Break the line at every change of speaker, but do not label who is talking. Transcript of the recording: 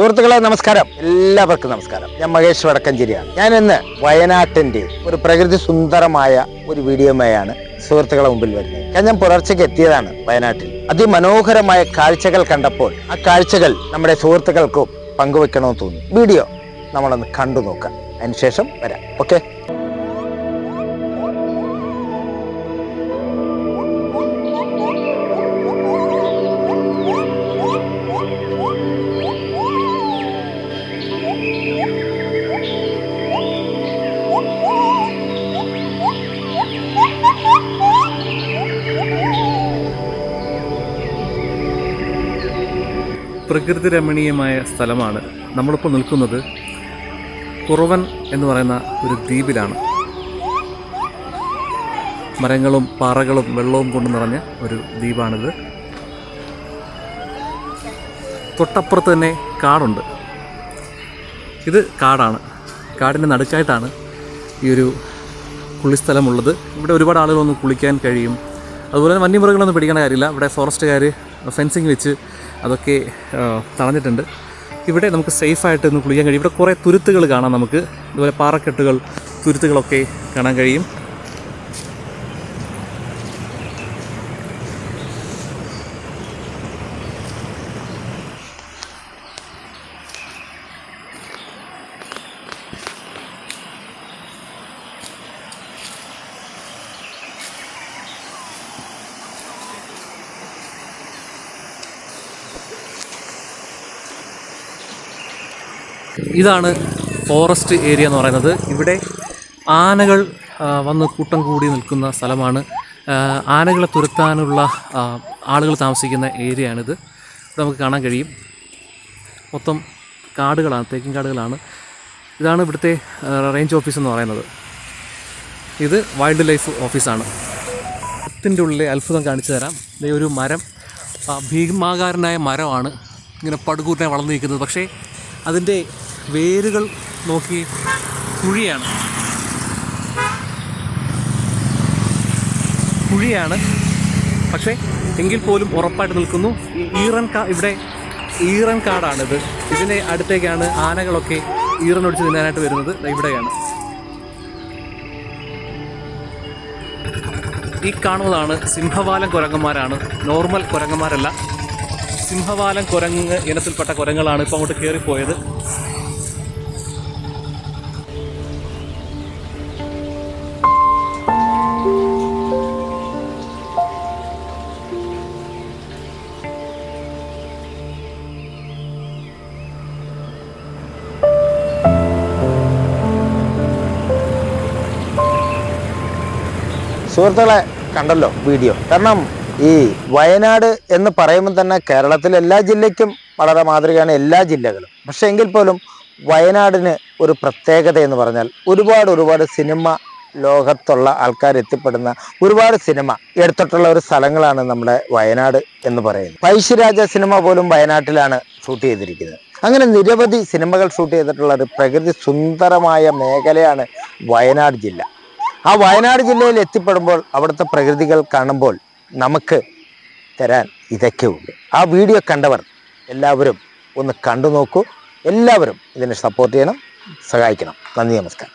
സുഹൃത്തുക്കളെ നമസ്കാരം, എല്ലാവർക്കും നമസ്കാരം. ഞാൻ മഹേഷ് വടക്കഞ്ചേരിയാണ്. ഞാൻ ഇന്ന് വയനാട്ടിന്റെ ഒരു പ്രകൃതി സുന്ദരമായ ഒരു വീഡിയോയുമായാണ് സുഹൃത്തുക്കളെ മുമ്പിൽ വരുന്നത്. ഞാൻ പുലർച്ചയ്ക്ക് എത്തിയതാണ് വയനാട്ടിൽ. അതിമനോഹരമായ കാഴ്ചകൾ കണ്ടപ്പോൾ ആ കാഴ്ചകൾ നമ്മുടെ സുഹൃത്തുക്കൾക്കും പങ്കുവെക്കണമെന്ന് തോന്നി. വീഡിയോ നമ്മളൊന്ന് കണ്ടു നോക്കാം, അതിനുശേഷം വരാം. ഓക്കെ.
പ്രകൃതി രമണീയമായ സ്ഥലമാണ്. നമ്മളിപ്പോൾ നിൽക്കുന്നത് കുറവൻ എന്ന് പറയുന്ന ഒരു ദ്വീപിലാണ്. മരങ്ങളും പാറകളും വെള്ളവും കൊണ്ട് നിറഞ്ഞ ഒരു ദ്വീപാണിത്. തൊട്ടപ്പുറത്ത് തന്നെ കാടുണ്ട്. ഇത് കാടാണ്. കാടിൻ്റെ നടുക്കായിട്ടാണ് ഈ ഒരു കുളിസ്ഥലമുള്ളത്. ഇവിടെ ഒരുപാട് ആളുകൾ വന്ന് കുളിക്കാൻ കഴിയും. അതുപോലെ തന്നെ വന്യമൃഗങ്ങളൊന്നും പിടിക്കേണ്ട കാര്യമില്ല. ഇവിടെ ഫോറസ്റ്റുകാർ ഫെൻസിങ് വെച്ച് അതൊക്കെ തടഞ്ഞിട്ടുണ്ട്. ഇവിടെ നമുക്ക് സേഫായിട്ട് ഒന്ന് കുളിക്കാൻ കഴിയും. ഇവിടെ കുറേ തുരുത്തുകൾ കാണാം. നമുക്ക് ഇതുപോലെ പാറക്കെട്ടുകൾ, തുരുത്തുകളൊക്കെ കാണാൻ കഴിയും. ഇതാണ് ഫോറസ്റ്റ് ഏരിയ എന്ന് പറയുന്നത്. ഇവിടെ ആനകൾ വന്ന് കൂട്ടം കൂടി നിൽക്കുന്ന സ്ഥലമാണ്. ആനകളെ തുരത്താനുള്ള ആളുകൾ താമസിക്കുന്ന ഏരിയയാണിത്. ഇവിടെ നമുക്ക് കാണാൻ കഴിയും. മൊത്തം കാടുകളാണ്, തേക്കിൻ കാടുകളാണ്. ഇതാണ് ഇവിടുത്തെ റേഞ്ച് ഓഫീസ് എന്ന് പറയുന്നത്. ഇത് വൈൽഡ് ലൈഫ് ഓഫീസാണ്. ത്തിൻ്റെ ഉള്ളിലെ അത്ഭുതം കാണിച്ചു തരാം. ഇതേ ഒരു മരം, ഭീമാകാരനായ മരമാണ് ഇങ്ങനെ പടുകൂറ്റനെ വളർന്നു നിൽക്കുന്നത്. പക്ഷേ അതിൻ്റെ വേരുകൾ നോക്കി കുഴിയാണ്. പക്ഷേ എങ്കിൽ പോലും ഉറപ്പായിട്ട് നിൽക്കുന്നു. ഇവിടെ ഈറൻ കാടാണിത്. ഇതിൻ്റെ അടുത്തേക്കാണ് ആനകളൊക്കെ ഈറനൊടിച്ച് തിന്നാനായിട്ട് വരുന്നത്. ഇവിടെയാണ്. ഈ കാണുന്നതാണ് സിംഹവാലൻ കുരങ്ങന്മാരാണ്. നോർമൽ കുരങ്ങന്മാരല്ല, സിംഹവാലൻ കുരങ്ങ് ഇനത്തിൽപ്പെട്ട കുരങ്ങുകളാണ് ഇപ്പോൾ അങ്ങോട്ട് കയറിപ്പോയത്.
സുഹൃത്തുക്കളെ കണ്ടല്ലോ വീഡിയോ. കാരണം ഈ വയനാട് എന്ന് പറയുമ്പോൾ തന്നെ കേരളത്തിലെ എല്ലാ ജില്ലയ്ക്കും വളരെ മാതൃകയാണ് എല്ലാ ജില്ലകളും. പക്ഷെ എങ്കിൽ പോലും വയനാടിന് ഒരു പ്രത്യേകത എന്ന് പറഞ്ഞാൽ ഒരുപാട് സിനിമ ലോകത്തുള്ള ആൾക്കാർ എത്തിപ്പെടുന്ന ഒരുപാട് സിനിമ എടുത്തിട്ടുള്ള ഒരു സ്ഥലങ്ങളാണ് നമ്മുടെ വയനാട് എന്ന് പറയുന്നത്. പഴശ്ശിരാജ സിനിമ പോലും വയനാട്ടിലാണ് ഷൂട്ട് ചെയ്തിരിക്കുന്നത്. അങ്ങനെ നിരവധി സിനിമകൾ ഷൂട്ട് ചെയ്തിട്ടുള്ള ഒരു പ്രകൃതി സുന്ദരമായ മേഖലയാണ് വയനാട് ജില്ല. ആ വയനാട് ജില്ലയിൽ എത്തിപ്പെടുമ്പോൾ അവിടുത്തെ പ്രകൃതികൾ കാണുമ്പോൾ നമുക്ക് തരാൻ ഇതൊക്കെ ഉണ്ട്. ആ വീഡിയോ കണ്ടവർ എല്ലാവരും ഒന്ന് കണ്ടു നോക്കൂ. എല്ലാവരും ഇതിനെ സപ്പോർട്ട് ചെയ്യണം, സഹായിക്കണം. നന്ദി, നമസ്കാരം.